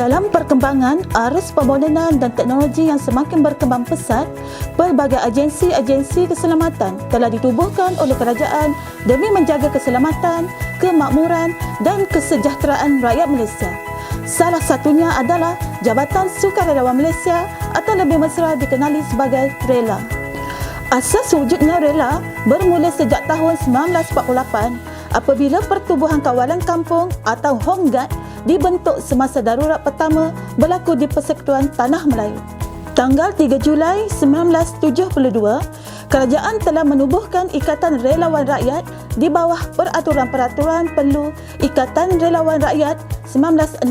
Dalam perkembangan arus pemmodernan dan teknologi yang semakin berkembang pesat, pelbagai agensi-agensi keselamatan telah ditubuhkan oleh kerajaan demi menjaga keselamatan, kemakmuran dan kesejahteraan rakyat Malaysia. Salah satunya adalah Jabatan Sukarelawan Malaysia atau lebih mesra dikenali sebagai RELA. Asas wujudnya RELA bermula sejak tahun 1948 apabila Pertubuhan Kawalan Kampung atau Home Guard dibentuk semasa darurat pertama berlaku di Persekutuan Tanah Melayu. Tanggal 3 Julai 1972, kerajaan telah menubuhkan Ikatan Relawan Rakyat di bawah Peraturan-Peraturan Perlu Ikatan Relawan Rakyat 1966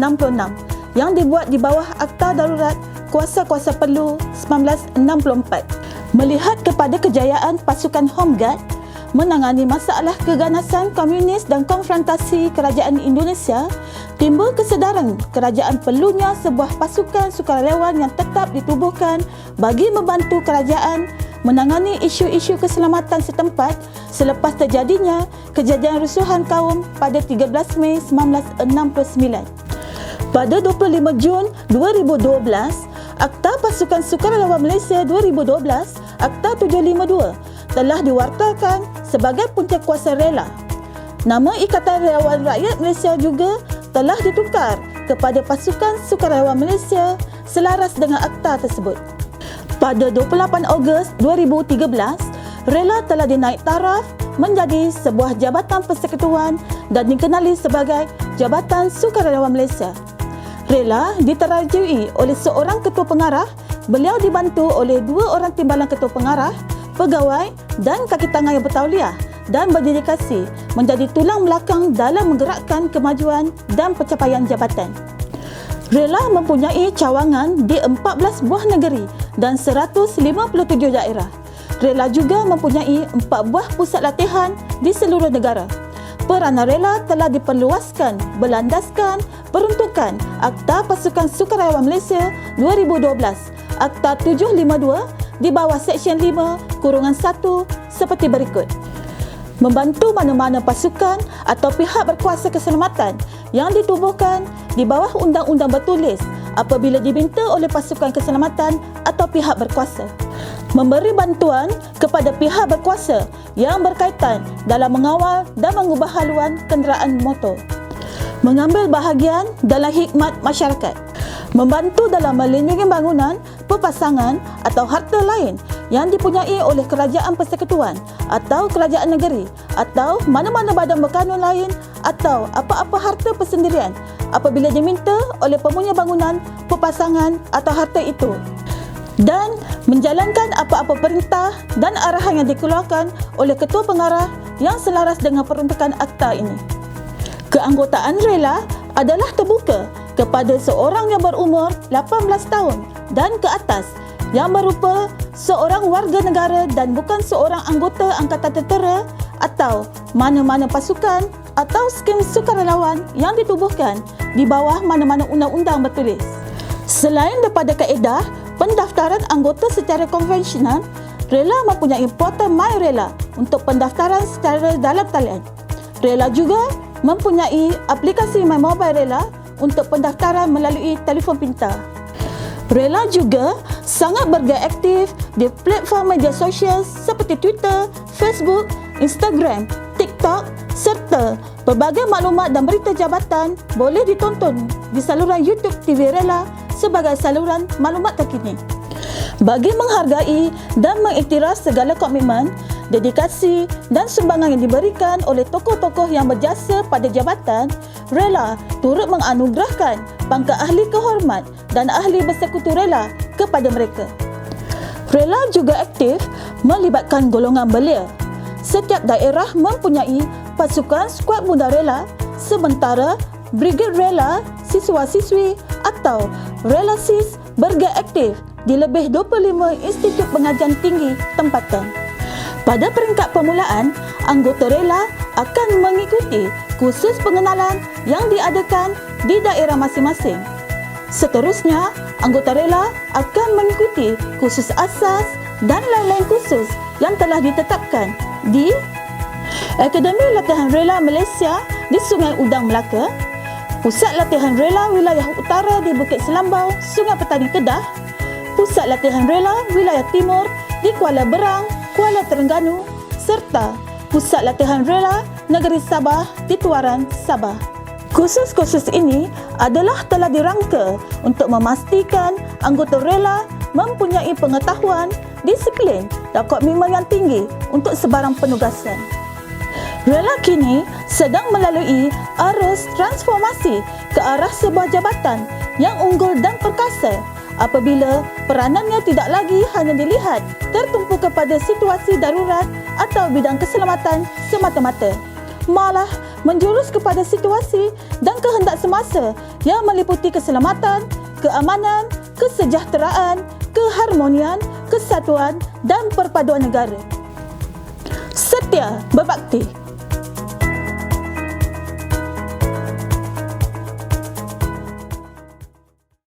yang dibuat di bawah Akta Darurat Kuasa-Kuasa Perlu 1964. Melihat kepada kejayaan pasukan Home Guard menangani masalah keganasan komunis dan konfrontasi kerajaan Indonesia, timbul kesedaran kerajaan perlunya sebuah pasukan sukarelawan yang tetap ditubuhkan bagi membantu kerajaan menangani isu-isu keselamatan setempat selepas terjadinya kejadian rusuhan kaum pada 13 Mei 1969. Pada 25 Jun 2012, Akta Pasukan Sukarelawan Malaysia 2012, Akta 752, telah diwartakan sebagai punca kuasa RELA. Nama Ikatan Relawan Rakyat Malaysia juga telah ditukar kepada Pasukan Sukarelawan Malaysia selaras dengan akta tersebut. Pada 28 Ogos 2013, RELA telah dinaik taraf menjadi sebuah jabatan persekutuan dan dikenali sebagai Jabatan Sukarelawan Malaysia. RELA diterajui oleh seorang ketua pengarah, beliau dibantu oleh 2 orang timbalan ketua pengarah, pegawai dan kaki tangan yang bertauliah dan berdedikasi menjadi tulang belakang dalam menggerakkan kemajuan dan pencapaian jabatan. RELA mempunyai cawangan di 14 buah negeri dan 157 daerah. RELA juga mempunyai 4 buah pusat latihan di seluruh negara. Peranan RELA telah diperluaskan berlandaskan peruntukan Akta Pasukan Sukarelawan Malaysia 2012, Akta 752 di bawah Seksyen 5/1 seperti berikut. Membantu mana-mana pasukan atau pihak berkuasa keselamatan yang ditubuhkan di bawah undang-undang bertulis apabila diminta oleh pasukan keselamatan atau pihak berkuasa. Memberi bantuan kepada pihak berkuasa yang berkaitan dalam mengawal dan mengubah haluan kenderaan motor. Mengambil bahagian dalam khidmat masyarakat. Membantu dalam melindungi bangunan, pepasangan atau harta lain yang dipunyai oleh kerajaan persekutuan atau kerajaan negeri atau mana-mana badan berkanun lain atau apa-apa harta persendirian apabila diminta oleh pemunya bangunan, pepasangan atau harta itu, dan menjalankan apa-apa perintah dan arahan yang dikeluarkan oleh ketua pengarah yang selaras dengan peruntukan akta ini. Keanggotaan RELA adalah terbuka kepada seorang yang berumur 18 tahun dan ke atas yang berupa seorang warga negara dan bukan seorang anggota Angkatan Tentera atau mana-mana pasukan atau skim sukarelawan yang ditubuhkan di bawah mana-mana undang-undang bertulis. Selain daripada kaedah pendaftaran anggota secara konvensional, RELA mempunyai portal MyRELA untuk pendaftaran secara dalam talian. RELA juga mempunyai aplikasi My Mobile RELA untuk pendaftaran melalui telefon pintar. RELA juga sangat bergerak aktif di platform media sosial seperti Twitter, Facebook, Instagram, TikTok serta pelbagai maklumat dan berita jabatan boleh ditonton di saluran YouTube TV RELA sebagai saluran maklumat terkini. Bagi menghargai dan mengiktiraf segala komitmen, dedikasi dan sumbangan yang diberikan oleh tokoh-tokoh yang berjasa pada jabatan, RELA turut menganugerahkan pangkat ahli kehormat dan ahli bersekutu RELA kepada mereka. RELA juga aktif melibatkan golongan belia. Setiap daerah mempunyai pasukan skuad muda RELA, sementara Brigade RELA siswa-siswi atau RELA SIS bergerak aktif di lebih 25 institut pengajian tinggi tempatan. Pada peringkat permulaan, anggota RELA akan mengikuti kursus pengenalan yang diadakan di daerah masing-masing. Seterusnya, anggota RELA akan mengikuti kursus asas dan lain-lain kursus yang telah ditetapkan di Akademi Latihan RELA Malaysia di Sungai Udang, Melaka, Pusat Latihan Rela Wilayah Utara di Bukit Selambau, Sungai Petani Kedah, Pusat Latihan Rela Wilayah Timur di Kuala Berang, Kuala Terengganu serta Pusat Latihan Rela Negeri Sabah di Tuaran, Sabah. Kursus-kursus ini adalah telah dirangka untuk memastikan anggota rela mempunyai pengetahuan, disiplin dan komitmen yang tinggi untuk sebarang penugasan. Rela kini sedang melalui arus transformasi ke arah sebuah jabatan yang unggul dan perkasa apabila peranannya tidak lagi hanya dilihat tertumpu kepada situasi darurat atau bidang keselamatan semata-mata, malah menjurus kepada situasi dan kehendak semasa yang meliputi keselamatan, keamanan, kesejahteraan, keharmonian, kesatuan dan perpaduan negara. Setia berbakti.